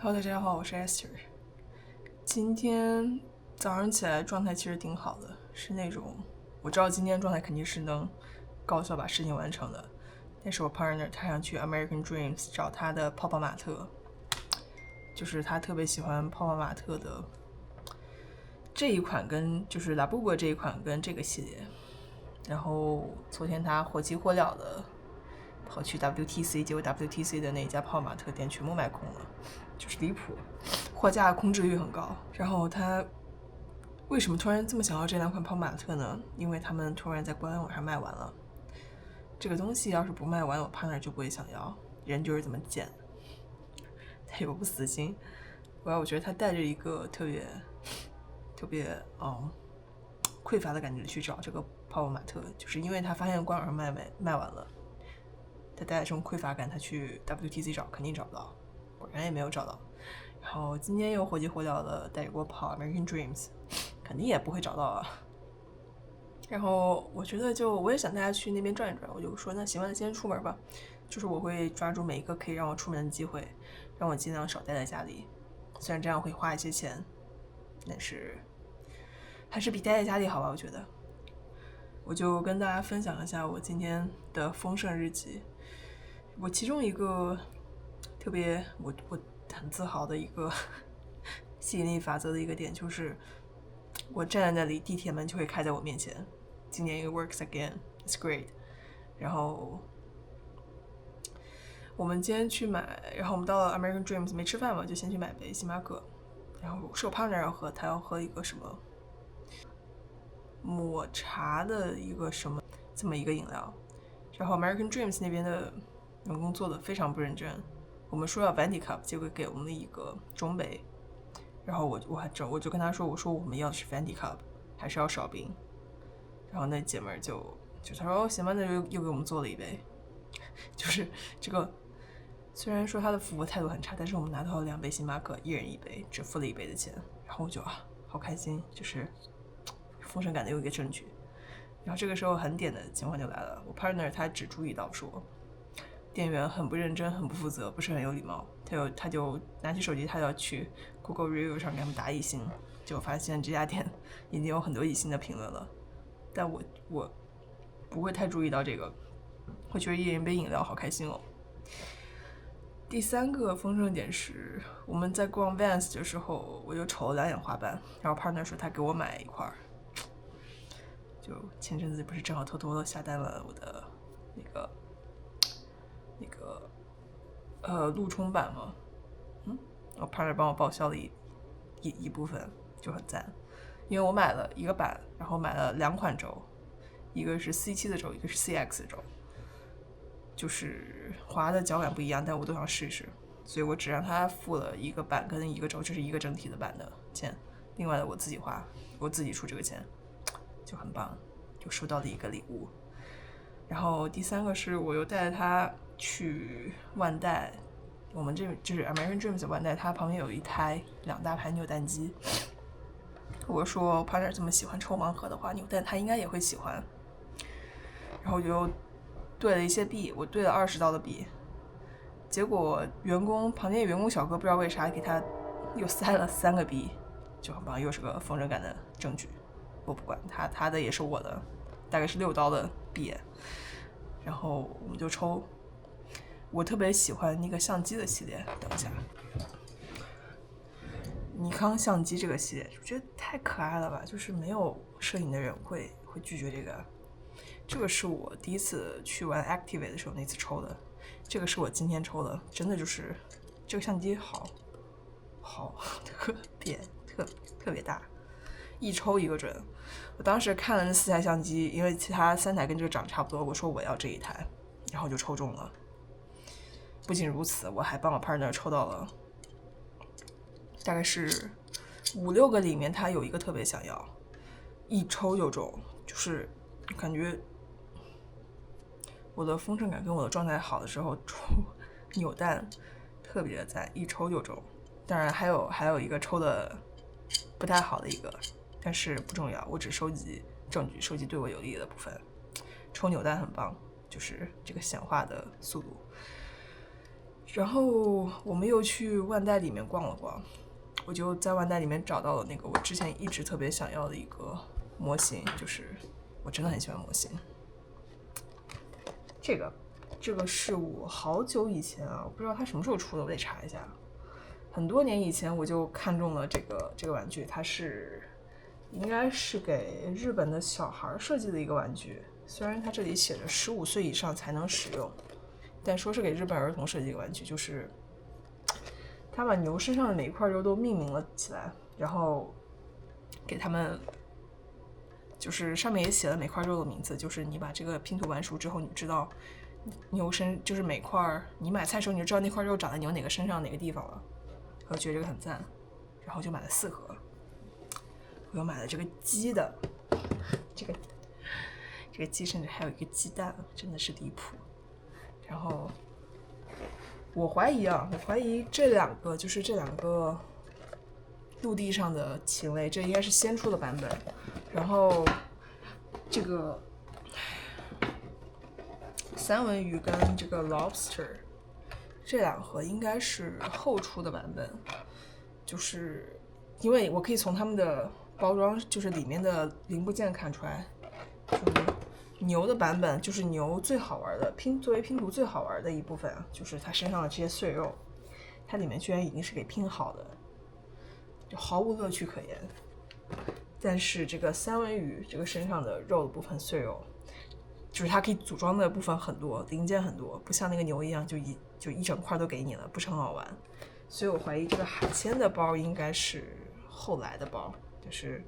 Hello，大家好，我是 Esther。今天早上起来状态其实挺好的，是那种我知道今天状态肯定是能高效把事情完成的。但是我 partner 他想去 American Dreams 找他的泡泡玛特，就是他特别喜欢泡泡玛特的这一款跟就是 Labubu 这一款跟这个系列。然后昨天他火急火燎的跑去 WTC， 结果 WTC 的那家泡泡玛特店全部卖空了，就是离谱，货架空置率很高。然后他为什么突然这么想要这两款泡泡玛特呢？因为他们突然在官网上卖完了。这个东西要是不卖完，我 partner 就不会想要。人就是这么贱，他有不死心。我觉得他带着一个特别匮乏的感觉去找这个泡泡玛特，就是因为他发现官网上卖完了，他带着这种匮乏感，他去 WTC 找肯定找不到，果然也没有找到。然后今天又火急火燎的带着我跑 American Dreams， 肯定也不会找到啊。然后我觉得我也想大家去那边转一转，我就说那行吧，那先出门吧。就是我会抓住每一个可以让我出门的机会，让我尽量少待在家里。虽然这样会花一些钱，但是还是比待在家里好吧，我觉得。我就跟大家分享一下我今天的丰盛日记。我其中一个特别我很自豪的一个吸引力法则的一个点，就是我站在那里，地铁门就会开在我面前。今年 it works again, it's great。然后我们今天去买，然后我们到了 American Dreams 没吃饭嘛，就先去买杯星巴克。然后是我 partner 要喝，他要喝一个什么抹茶的一个什么这么一个饮料。然后 American Dreams 那边的员工做的非常不认真，我们说要 Venti Cup， 结果给我们了一个中杯。然后我就跟他说，我说我们要的是 Venti Cup， 还是要少冰。然后那姐们就他说行吧，那又给我们做了一杯。就是这个，虽然说他的服务态度很差，但是我们拿到了2杯星巴克，一人1杯，只付了1杯的钱。然后我就好开心，就是丰盛感的又一个证据。然后这个时候很点的情况就来了，我 partner 他只注意到说店员很不认真，很不负责，不是很有礼貌。他就拿起手机，他要去 Google Review 上给他们打1星，结果发现这家店已经有很多1星的评论了。但我不会太注意到这个，我觉得一人一杯饮料好开心哦。第3个丰盛点是我们在逛 Vans 的时候，我就瞅了2眼滑板，然后 partner 说他给我买一块。就前阵子不是正好偷偷的下单了我的那个路冲板吗？我 partner 帮我报销了一部分，就很赞。因为我买了一个板，然后买了2款轴，一个是 C7 的轴，一个是 CX 的轴，就是滑的脚感不一样，但我都想试一试，所以我只让他付了一个板跟一个轴，这是一个整体的板的钱，另外的我自己花，我自己出这个钱，就很棒，就收到了一个礼物。然后第3个是我又带着他去万代，我们这就是 American Dreams 的万代，它旁边有一台2大排扭蛋机。我说 partner 这么喜欢抽盲盒的话，扭蛋他应该也会喜欢。然后我就兑了一些币，我兑了20刀的币，结果旁边员工小哥不知道为啥给他又塞了3个币，就很棒，又是个丰盛感的证据。我不管他的也是我的，大概是6刀的币。然后我们就抽，我特别喜欢那个相机的系列，等一下，尼康相机这个系列，我觉得太可爱了吧，就是没有摄影的人会拒绝这个。这个是我第一次去玩 Activate 的时候那次抽的，这个是我今天抽的，真的就是这个相机好特别大，一抽一个准。我当时看了那4台相机，因为其他3台跟这个长差不多，我说我要这一台，然后就抽中了。不仅如此，我还帮我 partner 抽到了，大概是5、6个里面他有一个特别想要，一抽就中，就是感觉我的丰盛感跟我的状态好的时候抽扭蛋特别的赞，一抽就中。当然还有一个抽的不太好的一个，但是不重要，我只收集证据，收集对我有利的部分。抽扭蛋很棒，就是这个显化的速度。然后我们又去万代里面逛了逛，我就在万代里面找到了那个我之前一直特别想要的一个模型，就是我真的很喜欢模型。这个是我好久以前啊，我不知道它什么时候出的，我得查一下。很多年以前我就看中了这个玩具，它应该是给日本的小孩设计的一个玩具，虽然它这里写着15岁以上才能使用，但说是给日本儿童设计的玩具，就是他把牛身上的每一块肉都命名了起来，然后给他们就是上面也写了每块肉的名字，就是你把这个拼图完熟之后，你知道牛身就是每块，你买菜的时候你就知道那块肉长在牛哪个身上哪个地方了。我觉得这个很赞，然后就买了4盒。我又买了这个鸡的，这个鸡甚至还有一个鸡蛋，真的是离谱。然后我怀疑这两个陆地上的禽类，这应该是先出的版本。然后这个三文鱼跟这个 lobster 这2盒应该是后出的版本，就是因为我可以从他们的包装，就是里面的零部件看出来，就是牛的版本就是牛最好玩的作为拼图最好玩的一部分啊，就是它身上的这些碎肉，它里面居然已经是给拼好的，就毫无乐趣可言。但是这个三文鱼这个身上的肉的部分碎肉，就是它可以组装的部分很多，零件很多，不像那个牛一样就一整块都给你了，不是很好玩。所以我怀疑这个海鲜的包应该是后来的包，就是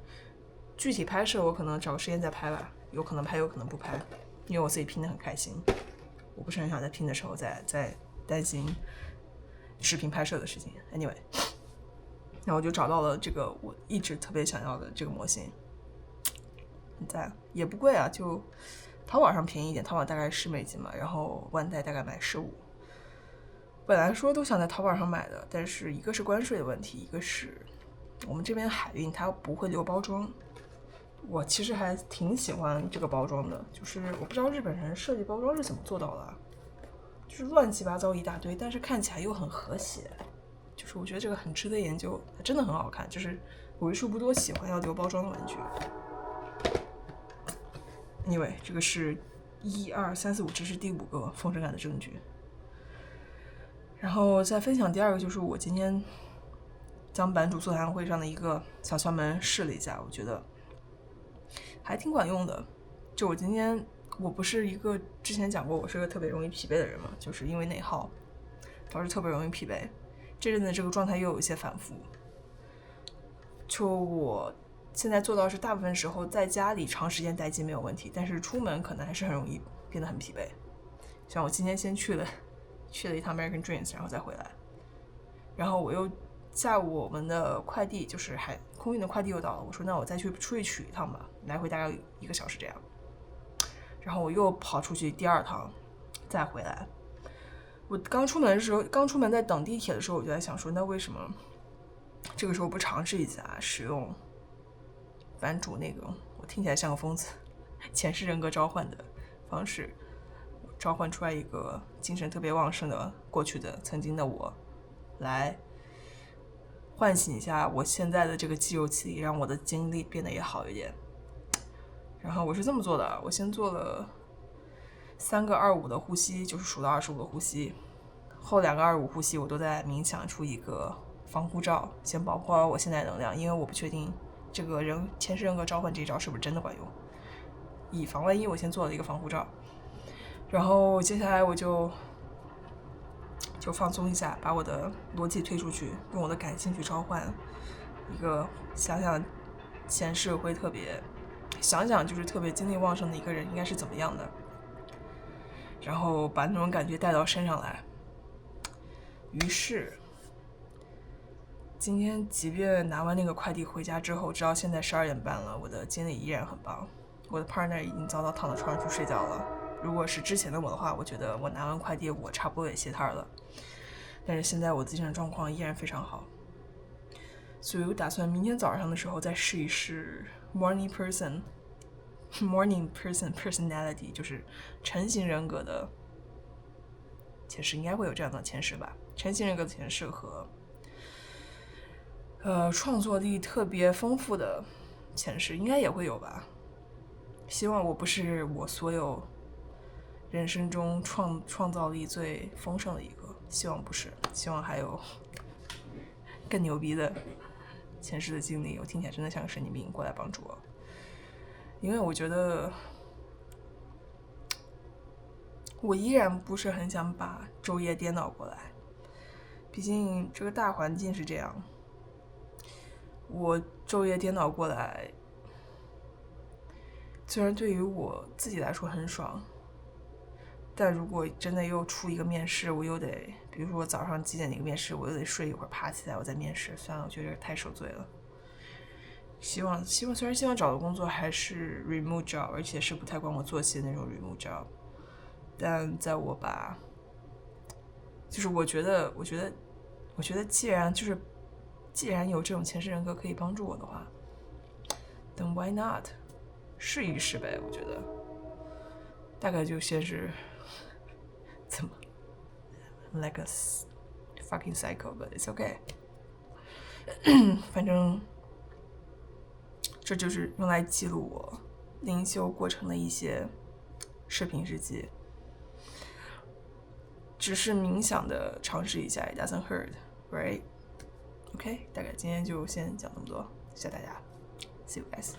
具体拍摄我可能找个时间再拍吧，有可能拍有可能不拍，因为我自己拼得很开心，我不是很想在拼的时候再担心视频拍摄的事情。Anyway， 那我就找到了这个我一直特别想要的这个模型，很赞，也不贵啊，就淘宝上便宜一点，淘宝大概$10嘛，然后万代大概买15。本来说都想在淘宝上买的，但是一个是关税的问题，一个是我们这边海运它不会留包装。我其实还挺喜欢这个包装的，就是我不知道日本人设计包装是怎么做到的，就是乱七八糟一大堆，但是看起来又很和谐，就是我觉得这个很值得研究，它真的很好看，就是我为数不多喜欢要留包装的玩具。Anyway， 这个是1、2、3、4、5，这是第5个丰盛感的证据。然后再分享第2个，就是我今天将版主座谈会上的一个小窍门试了一下，我觉得还挺管用的。就我今天，我不是一个之前讲过我是个特别容易疲惫的人嘛，就是因为内耗导致特别容易疲惫，这阵子这个状态又有一些反复。就我现在做到是大部分时候在家里长时间待机没有问题，但是出门可能还是很容易变得很疲惫。像我今天先去了一趟 American Dreams， 然后再回来，然后我又下午我们的快递就是空运的快递又到了，我说那我再出去取一趟吧，来回大概1个小时这样，然后我又跑出去第2趟再回来。我刚出门在等地铁的时候，我就在想说，那为什么这个时候不尝试一下使用版主那种我听起来像个疯子前世人格召唤的方式，召唤出来一个精神特别旺盛的过去的曾经的我，来唤醒一下我现在的这个肌肉记忆，让我的精力变得也好一点。然后我是这么做的，我先做了3个25的呼吸，就是数到25的呼吸，后2个25呼吸我都在冥想出一个防护罩，先保护好我现在能量，因为我不确定这个前世人格召唤这一招是不是真的管用，以防万一我先做了一个防护罩。然后接下来我就放松一下，把我的逻辑推出去，用我的感性去召唤一个想想前世会特别就是特别精力旺盛的一个人应该是怎么样的，然后把那种感觉带到身上来。于是今天即便拿完那个快递回家之后，直到现在12点半了，我的精力依然很棒，我的 partner 已经早早躺到床上去睡觉了。如果是之前的我的话，我觉得我拿完快递我差不多也歇摊了，但是现在我的精神状况依然非常好，所以我打算明天早上的时候再试一试 morning person personality， 就是晨型人格的前世应该会有这样的前世吧，成型人格的前世和创作力特别丰富的前世应该也会有吧。希望我不是我所有人生中创造力最丰盛的一个，希望不是，希望还有更牛逼的前世的经历。我听起来真的像个神经病，过来帮助我，因为我觉得我依然不是很想把昼夜颠倒过来，毕竟这个大环境是这样。我昼夜颠倒过来，虽然对于我自己来说很爽，但如果真的又出一个面试，我又得，比如说我早上几点的一个面试，我又得睡一会儿，爬起来我再面试，算了，我觉得太受罪了。希望虽然希望找的工作还是 remote job， 而且是不太管我作息的那种 remote job， 但在我把，就是我觉得既然有这种前世人格可以帮助我的话，then why not 试一试呗？我觉得大概就先是怎么 like a fucking psycho but it's okay 反正这就是用来记录我灵修过程的一些视频日记，只是冥想的尝试一下 it doesn't hurt right OK 大概今天就先讲那么多，谢谢大家 see you guys